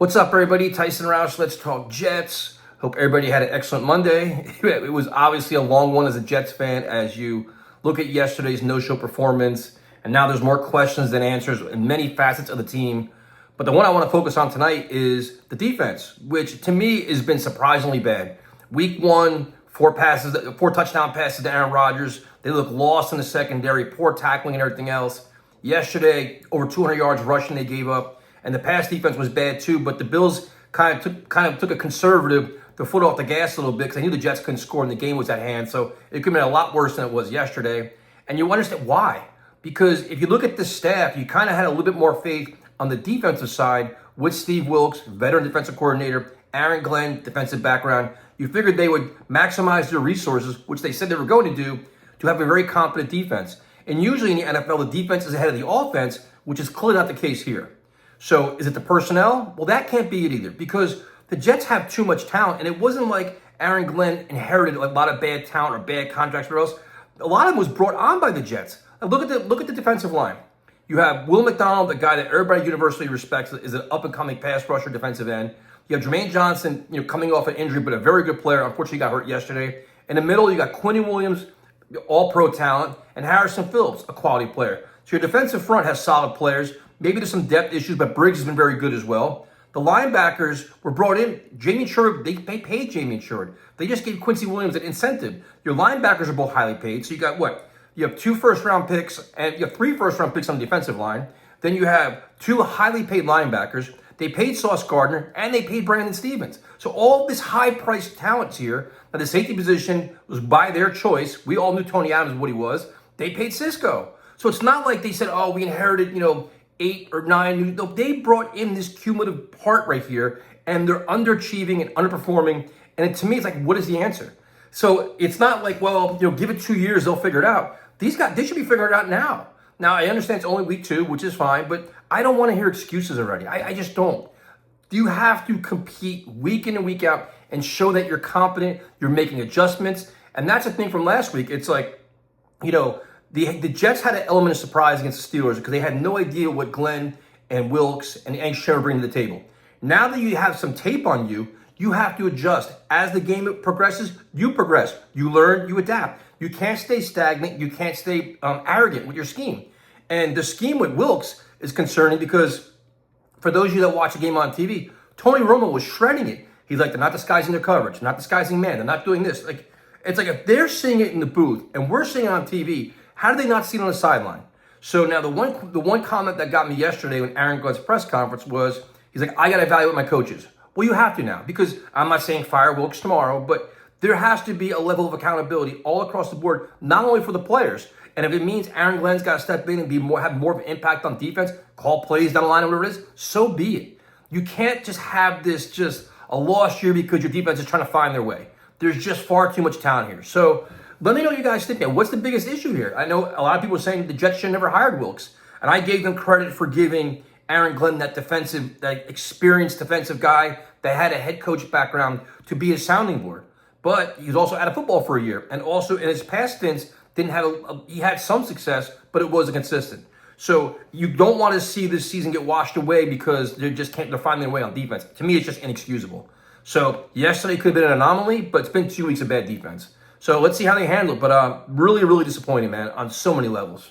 What's up, everybody? Tyson Roush, Let's Talk Jets. Hope everybody had an excellent Monday. It was obviously a long one as a Jets fan as you look at yesterday's no-show performance, and now there's more questions than answers in many facets of the team. But the one I want to focus on tonight is the defense, which to me has been surprisingly bad. Week one, four touchdown passes to Aaron Rodgers. They look lost in the secondary, poor tackling and everything else. Yesterday, over 200 yards rushing they gave up. And the pass defense was bad too, but the Bills kind of took a conservative, the foot off the gas a little bit because they knew the Jets couldn't score and the game was at hand. So it could have been a lot worse than it was yesterday. And you understand why. Because if you look at the staff, you kind of had a little bit more faith on the defensive side with Steve Wilks, veteran defensive coordinator, Aaron Glenn, defensive background. You figured they would maximize their resources, which they said they were going to do, to have a very competent defense. And usually in the NFL, the defense is ahead of the offense, which is clearly not the case here. So is it the personnel? Well, that can't be it either because the Jets have too much talent, and it wasn't like Aaron Glenn inherited a lot of bad talent or bad contracts or else. A lot of them was brought on by the Jets. Now look at the defensive line. You have Will McDonald, the guy that everybody universally respects, is an up-and-coming pass rusher defensive end. You have Jermaine Johnson, coming off an injury, but a very good player. Unfortunately, he got hurt yesterday. In the middle, you got Quincy Williams, all-pro talent, and Harrison Phillips, a quality player. So your defensive front has solid players. Maybe there's some depth issues, but Briggs has been very good as well. The linebackers were brought in. Jamie Sherwood, they paid Jamie Sherwood. They just gave Quincy Williams an incentive. Your linebackers are both highly paid. So you got what? You have 2 first-round picks, and you have 3 first-round picks on the defensive line. Then you have 2 highly paid linebackers. They paid Sauce Gardner, and they paid Brandon Stevens. So all this high-priced talent's here. Now, the safety position was by their choice. We all knew Tony Adams what he was. They paid Cisco. So it's not like they said, oh, we inherited, 8 or 9. No, they brought in this cumulative part right here, and they're underachieving and underperforming. And to me, it's like, what is the answer? So it's not like, well, give it 2 years, they'll figure it out. These guys, they should be figuring it out now. Now, I understand it's only week 2, which is fine, but I don't want to hear excuses already. I just don't. You have to compete week in and week out and show that you're competent, you're making adjustments. And that's the thing from last week. It's like, the Jets had an element of surprise against the Steelers because they had no idea what Glenn and Wilks and Sherwood bring to the table. Now that you have some tape on you, you have to adjust. As the game progresses, you progress. You learn, you adapt. You can't stay stagnant. You can't stay arrogant with your scheme. And the scheme with Wilks is concerning because for those of you that watch the game on TV, Tony Romo was shredding it. He's like, they're not disguising their coverage, not disguising man, they're not doing this. It's like if they're seeing it in the booth and we're seeing it on TV, how do they not see it on the sideline? So now the one comment that got me yesterday when Aaron Glenn's press conference was, he's like, I got to evaluate my coaches. Well, you have to now because I'm not saying fire Wilks tomorrow, but there has to be a level of accountability all across the board, not only for the players. And if it means Aaron Glenn's got to step in and have more of an impact on defense, call plays down the line or whatever it is, so be it. You can't just have this just a lost year because your defense is trying to find their way. There's just far too much talent here. So let me know what you guys think. What's the biggest issue here? I know a lot of people are saying the Jets should have never hired Wilks. And I gave them credit for giving Aaron Glenn that experienced defensive guy that had a head coach background to be a sounding board. But he was also out of football for a year. And also in his past stints, he had some success, but it wasn't consistent. So you don't want to see this season get washed away because they're finding their way on defense. To me, it's just inexcusable. So yesterday could have been an anomaly, but it's been 2 weeks of bad defense. So let's see how they handle it. But really, really disappointing, man, on so many levels.